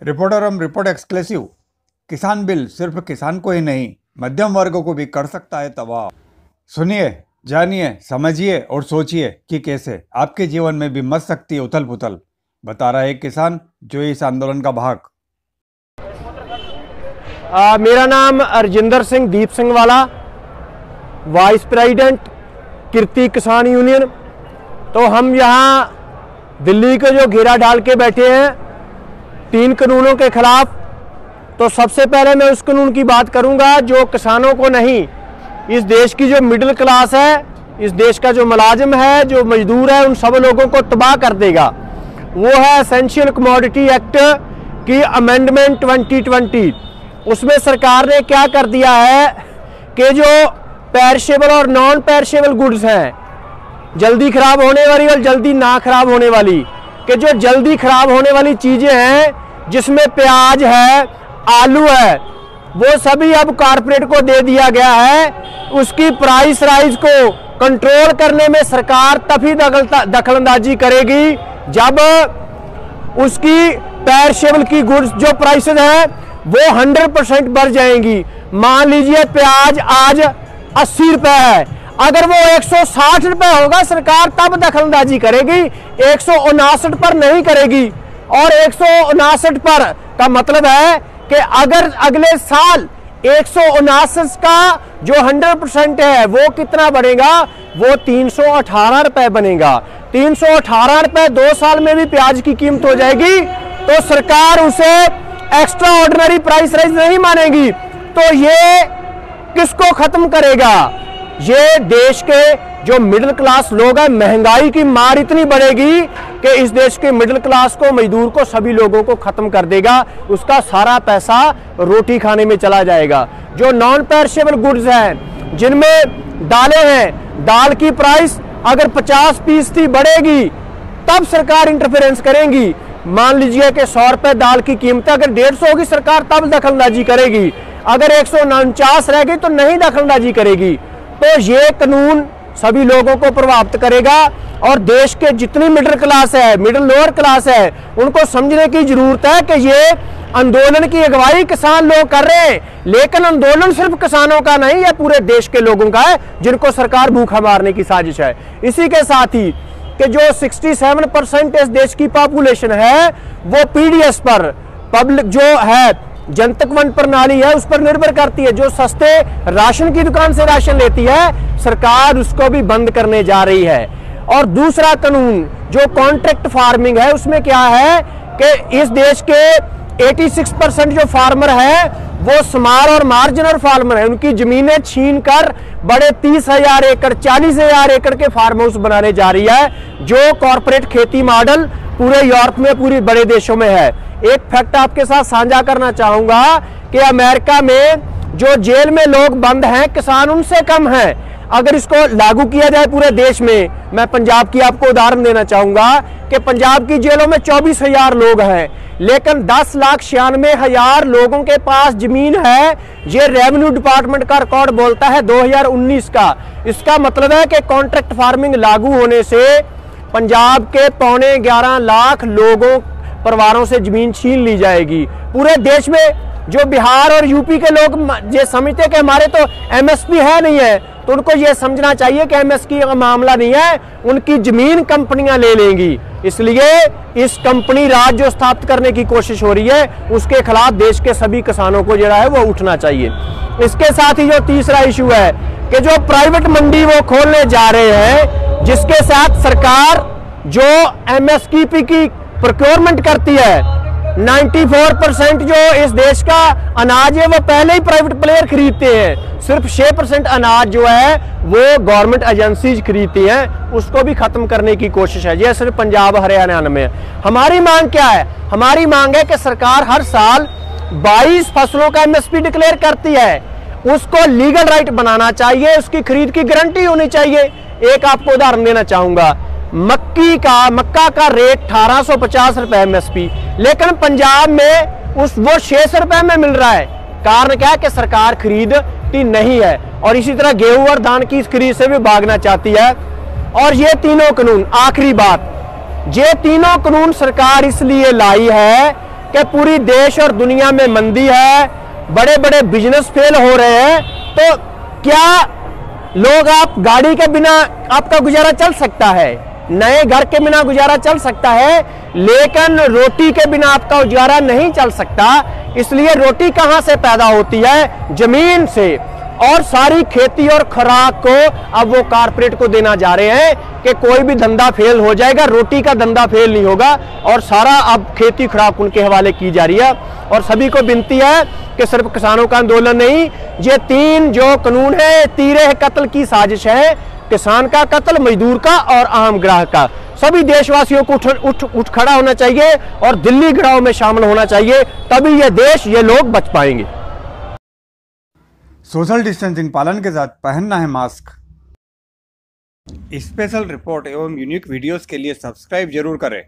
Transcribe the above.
रिपोर्टरम report exclusive. किसान bill सिर्फ किसान को ही नहीं मध्यम वर्ग को भी कर सकता है तबाह। सुनिए, जानिए, समझिए और सोचिए कि कैसे आपके जीवन में भी मच सकती है उथल पुथल। बता रहा है एक किसान जो इस आंदोलन का भाग। मेरा नाम अर्जिंदर सिंह दीप सिंह वाला, वाइस प्रेसिडेंट कीर्ति किसान यूनियन। तो हम यहाँ दिल्ली को जो घेरा डाल के बैठे हैं 3 कानूनों के खिलाफ। तो सबसे पहले मैं उस कानून की बात करूंगा जो किसानों को नहीं, इस देश की जो मिडिल क्लास है, इस देश का जो मुलाजिम है, जो मजदूर है, उन सब लोगों को तबाह कर देगा। वो है एसेंशियल कमोडिटी एक्ट की अमेंडमेंट 2020। उसमें सरकार ने क्या कर दिया है कि जो पेरिशेबल और नॉन पेरिशेबल गुड्स हैं, जल्दी खराब होने वाली और जल्दी ना खराब होने वाली, कि जो जल्दी खराब होने वाली चीजें हैं जिसमें प्याज है, आलू है, वो सभी अब कारपोरेट को दे दिया गया है। उसकी प्राइस राइज को कंट्रोल करने में सरकार तभी दखलंदाजी करेगी जब उसकी पेरिशेबल की गुड्स जो प्राइसेस है वो 100% बढ़ जाएंगी। मान लीजिए प्याज आज 80 रुपए है, अगर वो 160 रुपए होगा सरकार तब दखलंदाजी करेगी, 159 पर नहीं करेगी। और 159 पर का मतलब है कि अगर अगले साल 159 का जो 100% है वो कितना बनेगा, वो 318 रुपए बनेगा। 318 रुपए 2 साल में भी प्याज की कीमत हो जाएगी। तो सरकार उसे एक्स्ट्रा ऑर्डिनरी प्राइस राइज नहीं मानेगी। तो ये किसको खत्म करेगा? ये देश के जो मिडिल क्लास लोग हैं, महंगाई की मार इतनी बढ़ेगी कि इस देश के मिडिल क्लास को, मजदूर को, सभी लोगों को खत्म कर देगा। उसका सारा पैसा रोटी खाने में चला जाएगा। जो नॉन पेरिशेबल गुड्स हैं, जिनमें दालें हैं, दाल की प्राइस अगर 50% बढ़ेगी तब सरकार इंटरफेरेंस करेगी। मान लीजिए कि 100 रुपए दाल की कीमत अगर 150 होगी, सरकार तब दखलंदाजी करेगी। अगर 149 रह गई तो नहीं दखलंदाजी करेगी। तो ये कानून सभी लोगों को प्रभावित करेगा और देश के जितनी मिडिल क्लास है, मिडिल लोअर क्लास है, उनको समझने की जरूरत है कि ये आंदोलन की अगुवाई किसान लोग कर रहे हैं, लेकिन आंदोलन सिर्फ किसानों का नहीं, यह पूरे देश के लोगों का है जिनको सरकार भूखा मारने की साजिश है। इसी के साथ ही कि जो 67% इस देश की पॉपुलेशन है वो पीडीएस पर, पब्लिक जो है जनतक वंड प्रणाली है, उस पर निर्भर करती है। जो सस्ते राशन की दुकान से राशन लेती है, सरकार उसको भी बंद करने जा रही है। और दूसरा कानून जो कॉन्ट्रैक्ट फार्मिंग है, उसमें क्या है कि इस देश के 86% जो फार्मर है वो स्मॉल और मार्जिनल फार्मर है। उनकी जमीनें छीन कर बड़े 30,000 एकड़, 40,000 एकड़ के फार्म हाउस बनाने जा रही है, जो कॉर्पोरेट खेती मॉडल पूरे यूरोप में, पूरे बड़े देशों में है। एक फैक्ट आपके साथ साझा करना चाहूंगा कि अमेरिका में जो जेल में लोग बंद हैं, किसान उनसे कम हैं। अगर इसको लागू किया जाए पूरे देश में, मैं पंजाब की आपको उदाहरण देना चाहूंगा कि पंजाब की जेलों में 24,000 लोग हैं, लेकिन 10,96,000 लोगों के पास जमीन है। ये रेवेन्यू डिपार्टमेंट का रिकॉर्ड बोलता है 2019 का। इसका मतलब है कि कॉन्ट्रैक्ट फार्मिंग लागू होने से पंजाब के 11.25 लाख लोगों, परिवारों से जमीन छीन ली जाएगी। पूरे देश में जो बिहार और यूपी के लोग ये समझते हैं कि हमारे तो एमएसपी है नहीं है, तो उनको ये समझना चाहिए कि एमएसपी का मामला नहीं है, उनकी जमीन कंपनियां ले लेंगी। इसलिए इस कंपनी राज जो स्थापित करने की कोशिश हो रही है, उसके खिलाफ देश के सभी किसानों को जो है वो उठना चाहिए। इसके साथ ही जो तीसरा इशू है कि जो प्राइवेट मंडी वो खोलने जा रहे हैं, जिसके साथ सरकार जो एमएसपी की प्रोक्योरमेंट करती है, 94% जो इस देश का अनाज है वो पहले ही प्राइवेट प्लेयर खरीदते हैं। सिर्फ 6% अनाज जो है वो गवर्नमेंट एजेंसीज खरीदती हैं, उसको भी खत्म करने की कोशिश है। ये सिर्फ पंजाब हरियाणा में है। हमारी मांग क्या है? हमारी मांग है कि सरकार हर साल 22 फसलों का एमएसपी डिक्लेयर करती है, उसको लीगल राइट बनाना चाहिए, उसकी खरीद की गारंटी होनी चाहिए। एक आपको उदाहरण देना चाहूंगा, मक्का का रेट 1850 रुपए एमएसपी, लेकिन पंजाब में वो 600 रुपए में मिल रहा है। कारण क्या है कि सरकार खरीदती नहीं है, और इसी तरह गेहूं और धान की खरीद से भी भागना चाहती है। और ये तीनों कानून, आखिरी बात, ये तीनों कानून सरकार इसलिए लाई है कि पूरी देश और दुनिया में मंदी है, बड़े बड़े बिजनेस फेल हो रहे हैं, तो क्या लोग आप गाड़ी के बिना आपका गुजारा चल सकता है, नए घर के बिना गुजारा चल सकता है, लेकिन रोटी के बिना आपका गुजारा नहीं चल सकता। इसलिए रोटी कहां से पैदा होती है? जमीन से। और सारी खेती और खुराक को अब वो कारपोरेट को देना जा रहे हैं कि कोई भी धंधा फेल हो जाएगा, रोटी का धंधा फेल नहीं होगा, और सारा अब खेती खुराक उनके हवाले की जा रही है। और सभी को विनती है कि सिर्फ किसानों का आंदोलन नहीं, ये 3 जो कानून है, तीरे कत्ल की साजिश है, किसान का कत्ल, मजदूर का और आम ग्राहक का। सभी देशवासियों को उठ खड़ा होना चाहिए और दिल्ली घेराव में शामिल होना चाहिए, तभी ये देश, ये लोग बच पाएंगे। सोशल डिस्टेंसिंग पालन के साथ पहनना है मास्क। स्पेशल रिपोर्ट एवं यूनिक वीडियोस के लिए सब्सक्राइब जरूर करें।